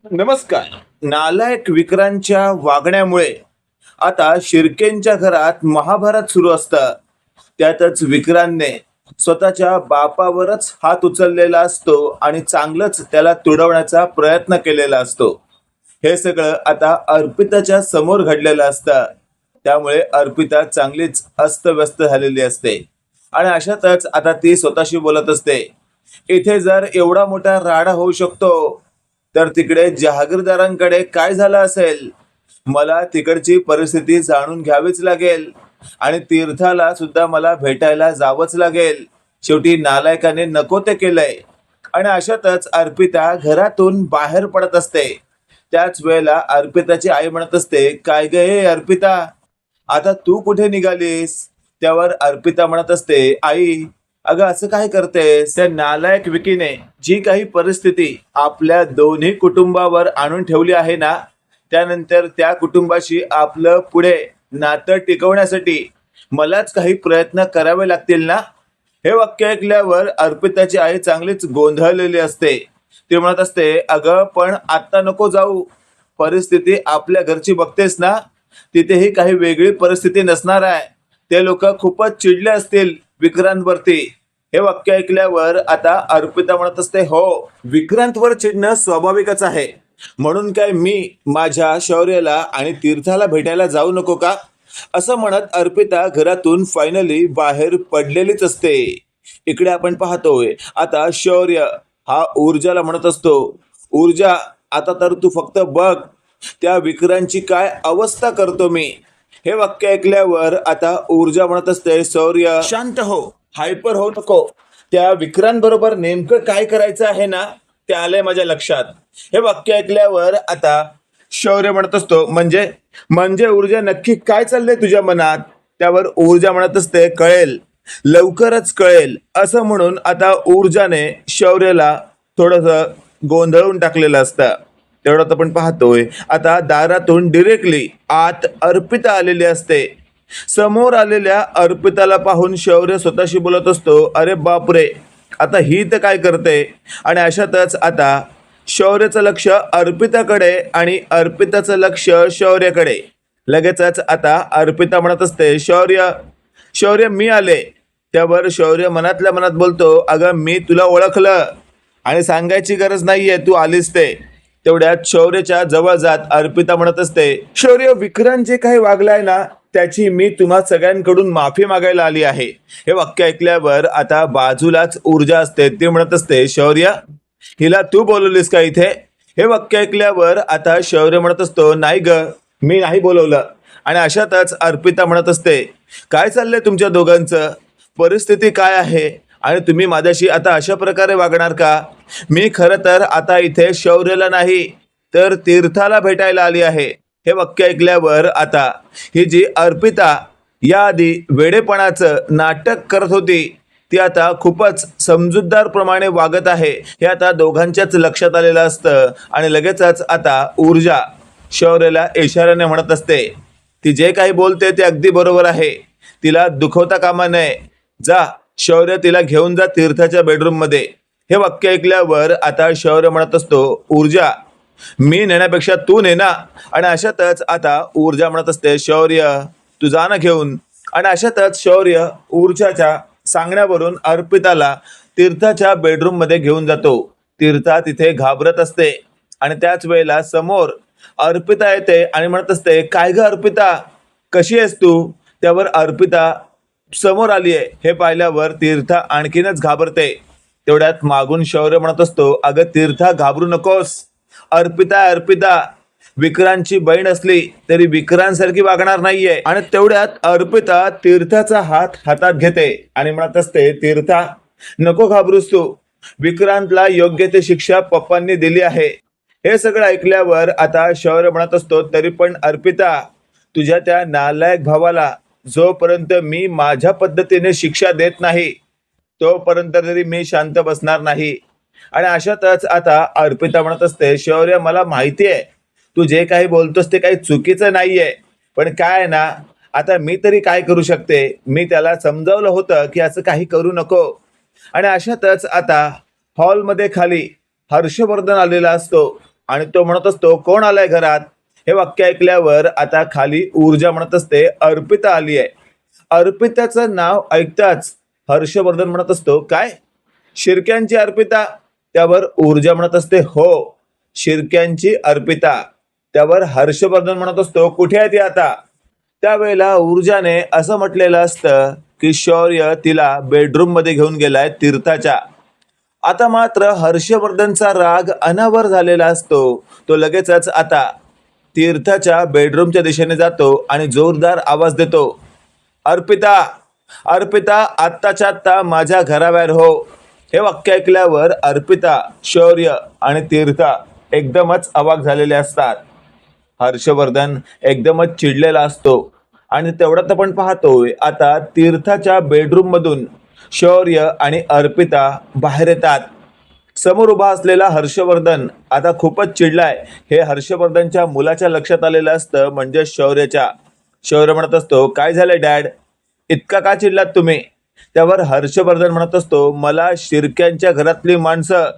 नमस्कार. नालायक विक्रांतच्या वागण्यामुळे आता शिर्केंच्या घरात महाभारत सुरू असतं. त्यातच विक्रांतने स्वतःच्या बापावरच हात उचललेला असतो आणि चांगलंच त्याला तुडवण्याचा प्रयत्न केलेला असतो. हे सगळं आता अर्पिताच्या समोर घडलेलं असतं. त्यामुळे अर्पिता चांगलीच अस्तव्यस्त झालेली असते आणि अशातच आता ती स्वतःशी बोलत असते. इथे जर एवढा मोठा राडा होऊ शकतो तर तिकडे जहागीरदारांकडे काय झालं असेल. मला तिकडची परिस्थिती जाणून घ्यावीच लागेल आणि तीर्थाला सुद्धा मला भेटायला जावंच लागेल. शेवटी नालायकाने नको ते केलंय. आणि अशातच अर्पिता घरातून बाहेर पडत असते. त्याच वेळेला अर्पिताची आई म्हणत असते, काय ग हे अर्पिता, आता तू कुठे निघालीस? त्यावर अर्पिता म्हणत असते, आई अगं असं काय करतेस? त्या नालायक विकीने जी काही परिस्थिती आपल्या दोन्ही कुटुंबावर आणून ठेवली आहे ना, त्यानंतर त्या कुटुंबाशी आपलं पुढे नातं टिकवण्यासाठी मलाच काही प्रयत्न करावे लागतील ना. हे वाक्य ऐकल्यावर अर्पिताची आई चांगलीच गोंधळलेली असते. ती म्हणत असते, अगं पण आता नको जाऊ. परिस्थिती आपल्या घरची बघतेस ना, तिथेही काही वेगळी परिस्थिती नसणार आहे. ते लोक खूपच चिडले असतील विक्रांतवरती. हे वाक्य ऐकल्यावर आता अर्पिता म्हणत असते, हो विक्रांतवर चिडणं स्वाभाविकच आहे. म्हणून काय मी माझ्या शौर्याला आणि तीर्थाला भेटायला जाऊ नको का? असं म्हणत अर्पिता घरातून फायनली बाहेर पडलेलीच असते. इकडे आपण पाहतोय आता शौर्य हा ऊर्जाला म्हणत असतो, ऊर्जा आता तर तू फक्त बघ त्या विक्रांतची काय अवस्था करतो मी. हे वाक्य ऐकल्यावर आता ऊर्जा म्हणत असते, शौर्य शांत हो, हायपर हो नको. त्या विक्रांत बरोबर नेमकं काय करायचं आहे ना, ते आलंय माझ्या लक्षात. हे वाक्य ऐकल्यावर आता शौर्य म्हणत असतो, म्हणजे म्हणजे ऊर्जा नक्की काय चाललंय तुझ्या मनात? त्यावर ऊर्जा म्हणत असते, कळेल, लवकरच कळेल. असं म्हणून आता ऊर्जाने शौर्याला थोडस गोंधळून टाकलेलं असतं. तेवढं आपण पाहतोय आता दारातून डिरेक्टली आत अर्पिता आलेली असते. समोर आलेल्या अर्पिताला पाहून शौर्य स्वतःशी बोलत असतो, अरे बापरे, आता ही तर काय करते? आणि अशातच आता शौर्याचं लक्ष अर्पिताकडे आणि अर्पिताचं लक्ष शौर्याकडे. लगेचच आता अर्पिता म्हणत असते, शौर्य शौर्य मी आले. त्यावर शौर्य मनातल्या मनात बोलतो, अगं मी तुला ओळखलं आणि सांगायची गरज नाहीये तू आलीस ते. तेवढ्यात शौर्याच्या जवळ जात अर्पिता म्हणत असते, शौर्य विक्रांत जे काही वागलाय ना, त्याची मी तुम्हा सगळ्यांकडून माफी मागायला आली आहे. हे वाक्य ऐकल्यावर आता बाजूलाच ऊर्जा असते. ती म्हणत असते, शौर्य हिला तू बोलवलीस का इथे? हे वाक्य ऐकल्यावर आता शौर्य म्हणत असतो, नाही ग, मी नाही बोलवलं. आणि अशातच अर्पिता म्हणत असते, काय चाललंय तुमच्या दोघांचं? परिस्थिती काय आहे आणि तुम्ही माझ्याशी आता अशा प्रकारे वागणार का? मी खरं तर आता इथे शौर्यला नाही तर तीर्थाला भेटायला आली आहे. हे वाक्य ऐकल्यावर आता ही जी अर्पिता याआधी वेडेपणाचं नाटक करत होती, ती आता खूपच समजूतदारप्रमाणे वागत आहे हे आता दोघांच्याच लक्षात आलेलं असतं. आणि लगेचच आता ऊर्जा शौर्याला इशाऱ्याने म्हणत असते, ती जे काही बोलते ते अगदी बरोबर आहे, तिला दुखवता कामा नये. जा शौर्य, तिला घेऊन जा तीर्थाच्या बेडरूम मध्ये. हे वाक्य ऐकल्यावर आता शौर्य म्हणत असतो, ऊर्जा मी नेण्यापेक्षा तू ने ना. आणि अशातच आता ऊर्जा म्हणत असते, शौर्य तू जा ना घेऊन. आणि अशातच शौर्य ऊर्जाच्या सांगण्यावरून अर्पिताला तीर्थाच्या बेडरूम मध्ये घेऊन जातो. तीर्था तिथे घाबरत असते आणि त्याच वेळेला समोर अर्पिता येते आणि म्हणत असते, काय ग अर्पिता, कशी आहेस तू? त्यावर अर्पिता समोर आली आहे हे पाहिल्यावर तीर्था आणखीनच घाबरते. तेवढ्यात मागून शौर्य म्हणत असतो, अगं तीर्था घाबरू नकोस. अर्पिता अर्पिता विक्रांतची बहीण असली तरी विक्रांतसारखी वागणार नाहीये. आणि तेवढ्यात अर्पिता तीर्थाचा हात हातात घेते आणि म्हणत असते, तीर्था नको घाबरूस तू, विक्रांतला योग्य ते शिक्षा पप्पांनी दिली आहे. हे सगळं ऐकल्यावर आता शौर्य म्हणत असतो, तरी पण अर्पिता, तुझ्या त्या नालायक भावाला जोपर्यंत मी माझ्या पद्धतीने शिक्षा देत नाही तोपर्यंत तरी मी शांत बसणार नाही. आणि अशातच आता अर्पिता म्हणत असते, शौर्य मला माहिती आहे तू जे काही बोलतोस ते काही चुकीचं नाहीये, पण काय आहे ना, आता मी तरी काय करू शकते? मी त्याला समजावलं होतं की असं काही करू नको. आणि अशातच आता हॉलमध्ये खाली हर्षवर्धन आलेला असतो आणि तो म्हणत असतो कोण आलाय घरात. हे वाक्य ऐकल्यावर आता खाली ऊर्जा म्हणत असते अर्पिता आली आहे. अर्पिताचं नाव ऐकताच हर्षवर्धन म्हणत असतो काय, शिर्क्यांची अर्पिता. त्यावर ऊर्जा म्हणत असते हो, शिर्क्यांची अर्पिता. त्यावर हर्षवर्धन म्हणत असतो कुठे आहे ती आता. त्यावेळेला ऊर्जाने असं म्हटलेलं असतं की शौर्य तिला बेडरूम मध्ये घेऊन गेलाय तीर्थाच्या. आता मात्र हर्षवर्धनचा राग अनावर झालेला असतो. तो लगेचच आता तीर्थाच्या बेडरूमच्या दिशेने जातो आणि जोरदार आवाज देतो, अर्पिता, अर्पिता, आत्ताच्या आत्ता माझ्या घराबाहेर हो. हे वाक्य ऐकल्यावर अर्पिता, शौर्य आणि तीर्थ एकदमच अवाक झालेले असतात. हर्षवर्धन एकदमच चिडलेला असतो आणि तेवढ्यात आपण पाहतोय आता तीर्थाच्या बेडरूम मधून शौर्य आणि अर्पिता बाहेर येतात. समोर उभा असलेला हर्षवर्धन आता खूपच चिडलाय. हे हर्षवर्धनच्या मुलाच्या लक्षात आलेलं असतं, म्हणजे शौर्याच्या. शौर्य म्हणत असतो काय झालंय डॅड, इतका का चिडलात तुम्ही. त्यावर हर्षवर्धन म्हणत असतो मला शिर्क्यांच्या घरातली माणसं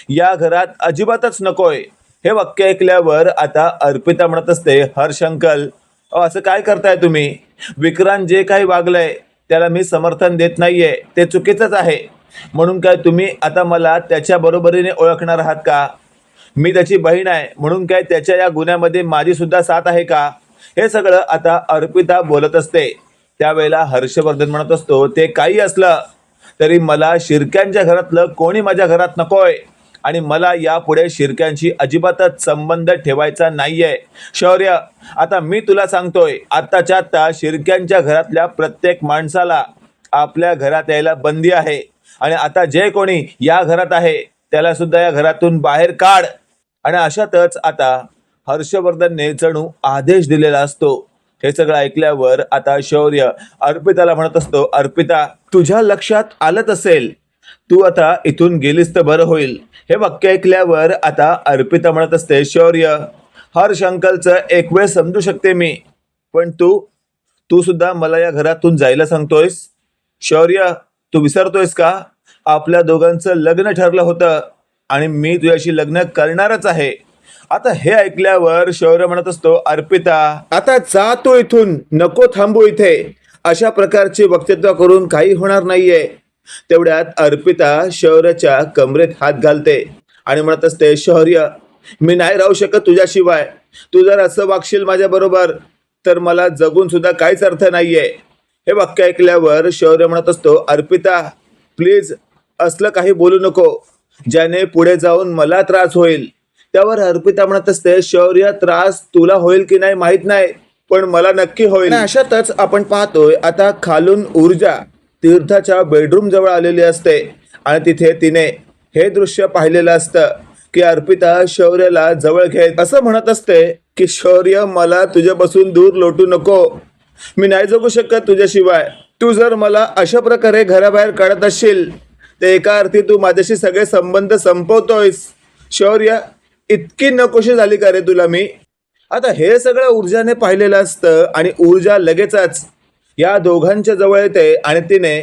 या घरात अजिबातच नकोय. हे वाक्य ऐकल्यावर आता अर्पिता म्हणत असते हर्ष अंकल, असं काय करताय तुम्ही. विक्रांत जे काही वागलंय त्याला मी समर्थन देत नाहीये, ते चुकीचंच आहे. म्हणून काय तुम्ही आता मला त्याच्या बरोबरीने ओळखणार आहात का. मी त्याची बहीण आहे म्हणून काय त्याच्या या गुन्ह्यामध्ये माझी सुद्धा साथ आहे का. हे सगळं आता अर्पिता बोलत असते. त्यावेळेला हर्षवर्धन म्हणत असतो ते काही असलं तरी मला शिर्क्यांच्या घरातलं कोणी माझ्या घरात नकोय आणि मला यापुढे शिर्क्यांशी अजिबातच संबंध ठेवायचा नाहीये. शौर्य, आता मी तुला सांगतोय, आत्ताच्या आत्ता शिर्क्यांच्या घरातल्या प्रत्येक माणसाला आपल्या घरात यायला बंदी आहे आणि आता जे कोणी या घरात आहे त्याला सुद्धा या घरातून बाहेर काढ. आणि अशातच आता हर्षवर्धनने जणू आदेश दिलेला असतो. हे सगळं ऐकल्यावर आता शौर्य अर्पिताला म्हणत असतो अर्पिता, तुझ्या लक्षात आलंच असेल, तू आता इथून गेलीस तर बरं होईल. हे वाक्य ऐकल्यावर आता अर्पिता म्हणत असते शौर्य, हर्ष अंकलचं एक वेळ समजू शकते मी, पण तू सुद्धा मला या घरातून जायला सांगतोयस. शौर्य, तू विसरतोयस का आपल्या दोघांचं लग्न ठरलं होतं आणि मी तुझ्याशी लग्न करणारच आहे. आता हे ऐकल्यावर शौर्य म्हणत असतो अर्पिता, आता जा तू इथून, नको थांबू इथे. अशा प्रकारचे वक्तव्य करून काही होणार नाहीये. तेवढ्यात अर्पिता शौर्याच्या कमरेत हात घालते आणि म्हणत असते शौर्य, मी नाही राहू शकत तुझ्याशिवाय. तू जर असं वागशील माझ्या बरोबर तर मला जगून सुद्धा काहीच अर्थ नाहीये. हे वाक्य ऐकल्यावर शौर्य म्हणत असतो अर्पिता, प्लीज असलं काही बोलू नको ज्याने पुढे जाऊन मला त्रास होईल. त्यावर अर्पिता म्हणत असते शौर्य, त्रास तुला होईल की नाही माहित नाही, पण मला नक्की होईल. अशातच आपण पाहतोय आता खालून ऊर्जा तीर्थाच्या बेडरूम जवळ आलेली असते आणि तिथे तिने हे दृश्य पाहिलेलं असतं की अर्पिता शौर्याला जवळ घेत असं म्हणत असते की शौर्य, मला तुझ्यापासून दूर लोटू नको, मी नाही जगू शकत तुझ्याशिवाय. तू जर मला अशा प्रकारे घराबाहेर काढत असशील तर एका अर्थी तू माझ्याशी सगळे संबंध संपवतोयस. शौर्य, इतकी नकोशी झाली का रे तुला मी. आता हे सगळं ऊर्जाने पाहिलेलं असतं आणि ऊर्जा लगेचच या दोघांच्या जवळ येते आणि तिने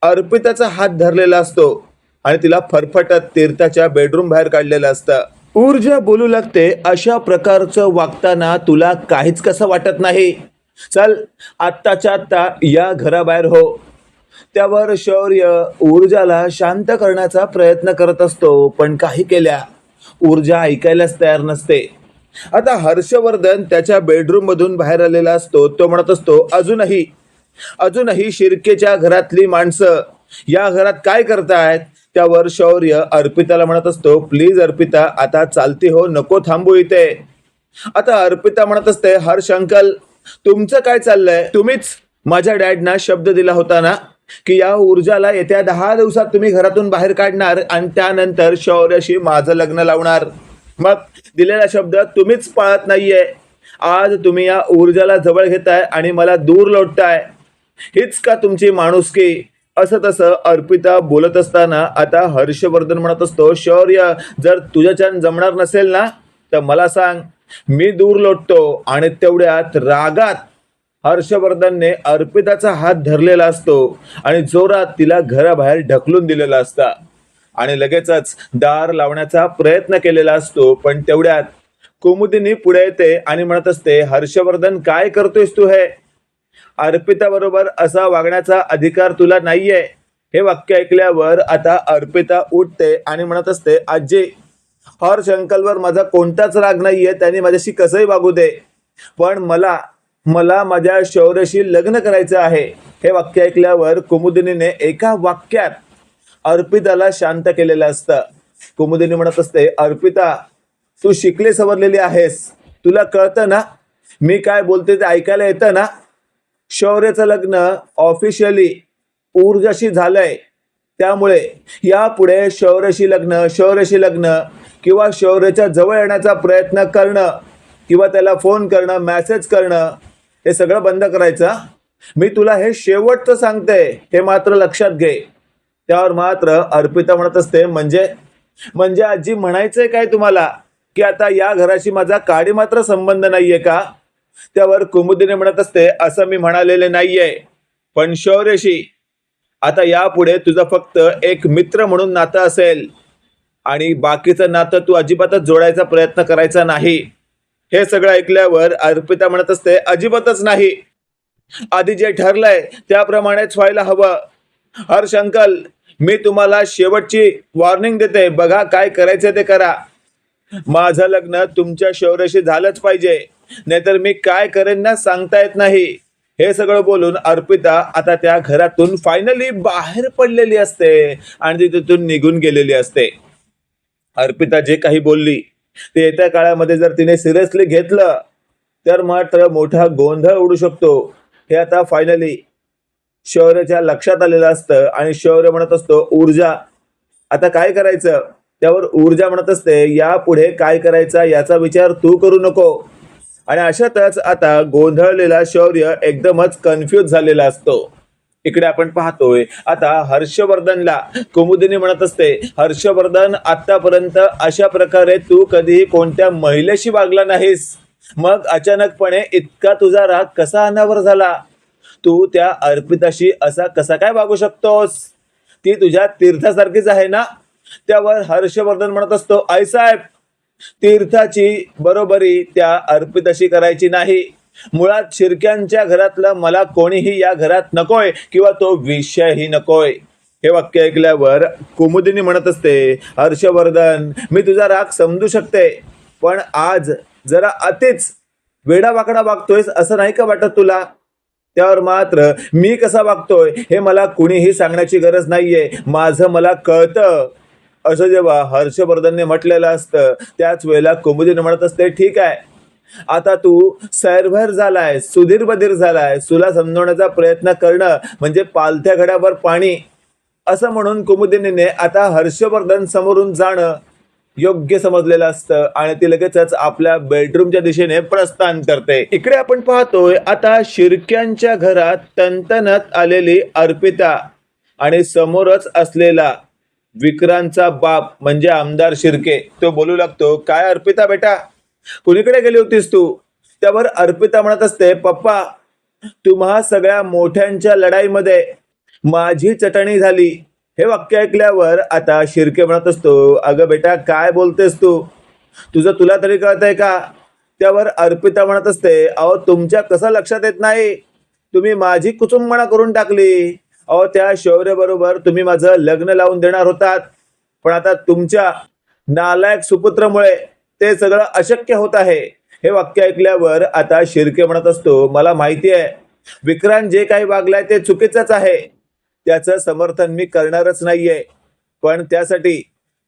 अर्पिताचा हात धरलेला असतो आणि तिला फरफटत तीर्थाच्या बेडरूम बाहेर काढलेलं असतं. ऊर्जा बोलू लागते, अशा प्रकारचं वागताना तुला काहीच कसं वाटत नाही, चल आत्ताच्या आत्ता या घराबाहेर हो. त्यावर शौर्य ऊर्जाला शांत करण्याचा प्रयत्न करत असतो, पण काही केल्या ऊर्जा ऐकायलाच तयार नसते. आता हर्षवर्धन त्याच्या बेडरूम मधून बाहेर आलेला असतो. तो म्हणत असतो अजूनही शिर्केच्या घरातली माणसं या घरात काय करतायत. त्यावर शौर्य अर्पिताला म्हणत असतो प्लीज अर्पिता, आता चालती हो, नको थांबू इथे. आता अर्पिता म्हणत असते हर्ष अंकल, तुमचं काय चाललंय. तुम्हीच माझ्या डॅडना शब्द दिला होता ना की या ऊर्जाला येत्या 10 दिवसात तुम्ही घरातून बाहेर काढणार आणि त्यानंतर शौर्याशी माझं लग्न लावणार. मग दिलेला शब्द तुम्हीच पाळत नाहीये. आज तुम्ही या ऊर्जाला जवळ घेताय आणि मला दूर लोटताय. हीच का तुमची माणुसकी. असं तसं अर्पिता बोलत असताना आता हर्षवर्धन म्हणत असतो शौर्य, जर तुझ्याच्यान जमणार नसेल ना तर मला सांग, मी दूर लोटतो. आणि तेवढ्यात रागात हर्षवर्धनने अर्पिताचा हात धरलेला असतो आणि जोरात तिला घराबाहेर ढकलून दिलेला असता. आणि लगेचच दार लावण्याचा प्रयत्न केलेला असतो. पण तेवढ्यात कुमुदिनी पुढे येते आणि म्हणत असते, हर्षवर्धन काय करतोयस तू हे? अर्पिता बरोबर असा वागण्याचा अधिकार तुला नाहीये. हे वाक्य ऐकल्यावर आता अर्पिता उठते आणि म्हणत असते, आजी, हर्ष अंकलवर माझा कोणताच राग नाहीये, त्यांनी माझ्याशी कसंही वागू दे, पण मला मला माझ्या शौर्यशी लग्न करायचं आहे. हे वाक्य ऐकल्यावर कुमुदिनीने एका वाक्यात अर्पिताला शांत केलेलं असतं. कुमुदिनी म्हणत असते, अर्पिता, तू शिकली सवरलेली आहेस, तुला कळतं ना मी काय बोलते ते ऐकायला येतं ना? शौर्याचं लग्न ऑफिशियली ऊर्जाशी झालंय, त्यामुळे यापुढे शौर्याशी लग्न किंवा शौर्याच्या जवळ येण्याचा प्रयत्न करणं किंवा त्याला फोन करणं, मेसेज करणं, हे सगळं बंद करायचं. मी तुला हे शेवटचं सांगते, हे मात्र लक्षात घे. त्यावर मात्र अर्पिता म्हणत असते, म्हणजे म्हणजे आजी म्हणायचंय काय तुम्हाला की आता या घराशी माझा काडी मात्र संबंध नाहीये का? त्यावर कुमुदिनी म्हणत असते, असं मी म्हणालेले नाहीये, पण शौर्यशी आता यापुढे तुझं फक्त एक मित्र म्हणून नातं असेल आणि बाकीचं नातं तू अजिबातच जोडायचा प्रयत्न करायचा नाही. हे सगळं ऐकल्यावर अर्पिता म्हणत असते, अजिबातच नाही. आधी जे ठरलंय त्याप्रमाणेच व्हायला हवं. हर्ष अंकल, मी तुम्हाला शेवटची वॉर्निंग देते, बघा काय करायचं ते करा. माझं लग्न तुमच्या शौर्याशी झालंच पाहिजे, नाहीतर मी काय करेन ना सांगता येत नाही. हे सगळं बोलून अर्पिता आता त्या घरातून फायनली बाहेर पडलेली असते आणि ती तिथून निघून गेलेली असते. अर्पिता जे काही बोलली ते येत्या काळामध्ये जर तिने सिरियसली घेतलं तर मात्र मोठा गोंधळ उडू शकतो. हे आता फायनली शौर्याच्या लक्षात आलेलं असतं आणि शौर्य म्हणत असतो, ऊर्जा, आता काय करायचं? त्यावर ऊर्जा म्हणत असते, यापुढे काय करायचा याचा विचार तू करू नको. आणि अशातच आता गोंधळलेला शौर्य एकदमच कन्फ्यूज झालेला असतो. इकडे आपण पाहतोय आता हर्षवर्धनला कुमुदिनी म्हणत असते, हर्षवर्धन, आतापर्यंत अशा प्रकारे तू कधीही कोणत्या महिलेशी वागला नाहीस, मग अचानकपणे इतका तुझा राग कसा अनावर झाला? तू त्या अर्पिताशी असा कसा काय वागू शकतोस? ती तुझ्या तीर्थासारखीच आहे ना? त्यावर हर्षवर्धन म्हणत असतो, आईसाहेब, तीर्थाची बरोबरी त्या अर्पिताशी करायची नाही. मुळात शिर्क्यांच्या घरातलं मला कोणीही या घरात नकोय किंवा तो विषयही नकोय. हे वाक्य ऐकल्यावर कुमुदिनी म्हणत असते, हर्षवर्धन, मी तुझा राग समजू शकते, पण आज जरा अतिच वेडावाकडा वागतोयस असं नाही का वाटत तुला? त्यावर मात्र मी कसा वागतोय हे मला कुणीही सांगण्याची गरज नाहीये, माझं मला कळतं, असं जेव्हा हर्षवर्धनने म्हटलेलं असतं त्याच वेळेला कुमुदिनी म्हणत असते, ठीक आहे, आता तू सैरभर झालाय, सुधीर बधीर झालाय, तुला समजवण्याचा प्रयत्न करणं म्हणजे पालथ्या घड्यावर पाणी, असं म्हणून कुमुदिनीने आता हर्षवर्धन समोरून जाणं योग्य समजलेलं असतं आणि ती लगेचच आपल्या बेडरूमच्या दिशेने प्रस्थान करते. इकडे आपण पाहतोय आता शिर्क्यांच्या घरात तणतणत आलेली अर्पिता आणि समोरच असलेला विक्रांतचा बाप म्हणजे आमदार शिर्के. तो बोलू लागतो, काय अर्पिता बेटा, कुणीकडे गेली होतीस तू? त्यावर अर्पिता म्हणत असते, पप्पा, तुम्हा सगळ्या मोठ्यांच्या लढाईमध्ये माझी चटणी झाली. हे वाक्य ऐकल्यावर आता शिर्के म्हणत असतो, अगं बेटा काय बोलतेस तू, तुला तरी कळतंय का? त्यावर अर्पिता म्हणत असते, अहो तुमच्या कसं लक्षात येत नाही, तुम्ही माझी कुचुंबणा करून टाकली. अहो त्या शौर्य बरोबर तुम्ही माझं लग्न लावून देणार होतात, पण आता तुमच्या नालायक सुपुत्रामुळे ते सगळं अशक्य होत आहे. हे वाक्य ऐकल्यावर आता शिर्के म्हणत असतो, मला माहिती आहे विक्रांत जे काही वागलाय ते चुकीचंच आहे, त्याचं समर्थन मी करणारच नाहीये, पण त्यासाठी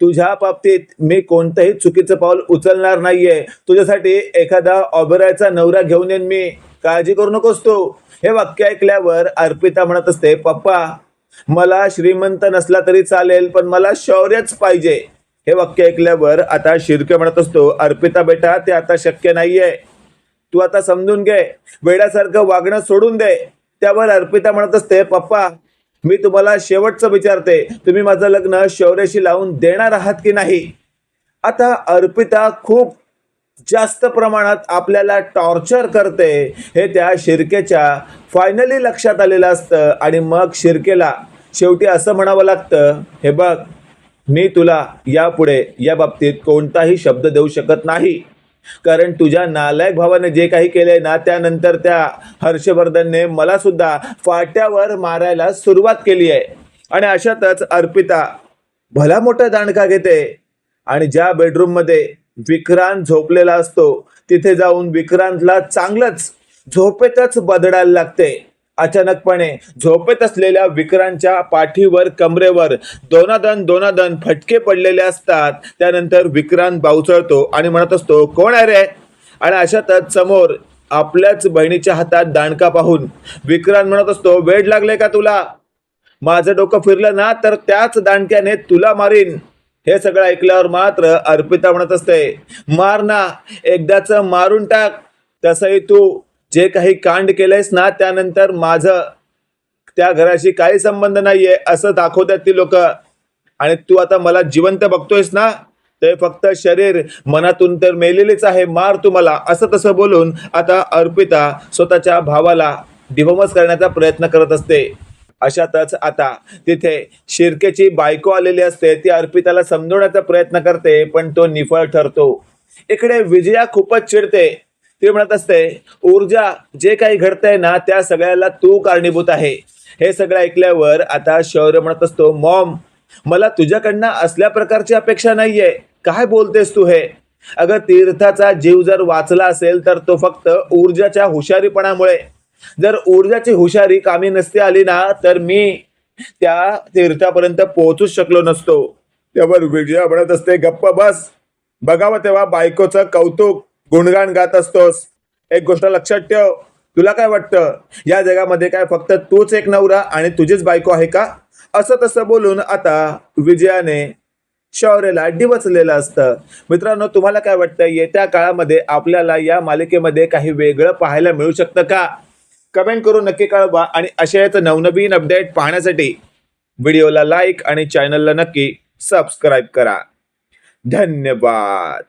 तुझ्या बाबतीत मी कोणतंही चुकीचं पाऊल उचलणार नाहीये. तुझ्यासाठी एखादा ऑबरायचा नवरा घेऊन येईन मी, काळजी करू नकोस तू. हे वाक्य ऐकल्यावर अर्पिता म्हणत असते, पप्पा, मला श्रीमंत नसला तरी चालेल, पण मला शौर्यच पाहिजे. हे वाक्य ऐकल्यावर आता शिर्के म्हणत असतो, अर्पिता बेटा, ते आता शक्य नाहीये, तू आता समजून घे, वेड्यासारखं वागणं सोडून दे. त्यावर अर्पिता म्हणत असते, पप्पा, मी तुम्हाला शेवटचं विचारते, तुम्ही माझं लग्न शौर्याशी लावून देणार आहात की नाही? आता अर्पिता खूप जास्त प्रमाणात आपल्याला टॉर्चर करते हे त्या शिर्केच्या फायनली लक्षात आलेलं असतं आणि मग शिर्केला शेवटी असं म्हणावं लागतं, हे बघ, मी तुला यापुढे या बाबतीत कोणताही शब्द देऊ शकत नाही, कारण तुझ्या नालायक भावाने जे काही केले ना, त्यानंतर त्या हर्षवर्धनने मला सुद्धा फाट्यावर मारायला सुरुवात केली आहे. आणि अशातच अर्पिता भला मोठा दांडका घेते आणि ज्या बेडरूम मध्ये विक्रांत झोपलेला असतो तिथे जाऊन विक्रांतला चांगलंच झोपेतच बदडायला लागते. अचानकपणे झोपेत असलेल्या विक्रांतच्या पाठीवर कमरेवर दोनादन फटके पडलेले असतात. त्यानंतर विक्रांत बावचळतो आणि म्हणत असतो, कोण आहे रे? आणि अशातच समोर आपल्याच बहिणीच्या हातात दांडका पाहून विक्रांत म्हणत असतो, वेड लागले का तुला? माझं डोकं फिरलं ना तर त्याच दांडक्याने तुला मारीन. हे सगळं ऐकल्यावर मात्र अर्पिता म्हणत असते, मार ना, एकदाच मारून टाक. तसंही तू जे काही कांड केलंयस ना, त्यानंतर माझं त्या घराशी काही संबंध नाहीये असं दाखवतात ती लोक. आणि तू आता मला जिवंत बघतोयस ना, ते फक्त शरीर, मनातून तर मेलेलीच आहे. मार तू मला. असं तसं बोलून आता अर्पिता स्वतःच्या भावाला डिवोर्स करण्याचा प्रयत्न करत असते. अशातच आता तिथे शिर्केची बायको आलेली असते. ती अर्पिताला समजवण्याचा प्रयत्न करते, पण तो निफळ ठरतो. इकडे विजया खूपच चिडते. ती म्हणत असते, ऊर्जा, जे काही घडतंय ना त्या सगळ्याला तू कारणीभूत आहे. हे सगळं ऐकल्यावर आता शौर्य म्हणत असतो, मॉम, मला तुझ्याकडनं असल्या प्रकारची अपेक्षा नाहीये. काय बोलतेस तू हे? अगं, तीर्थाचा जीव जर वाचला असेल तर तो फक्त ऊर्जाच्या हुशारीपणामुळे. जर ऊर्जाची हुशारी कामी नसती आली ना तर मी त्या तीर्थापर्यंत पोहोचूच शकलो नसतो. त्यावर विजया म्हणत असते, गप्प बस. बघावं तेव्हा बायकोचं कौतुक गुणगान गात असतोस. एक गोष्ट लक्षात ठेव, तुला काय वाटतं या जगामध्ये काय फक्त तूच एक नवरा आणि तुझीच बायको आहे का? असं तसं बोलून आता विजयाने शौर्यला डिवचलेलं असतं. मित्रांनो, तुम्हाला काय वाटतं, येत्या काळामध्ये आपल्याला या मालिकेमध्ये काही वेगळं पाहायला मिळू शकतं का? कमेंट करून नक्की कळवा. आणि अशाच नवनवीन अपडेट पाहण्यासाठी व्हिडिओला लाईक आणि चॅनलला नक्की सबस्क्राईब करा. धन्यवाद.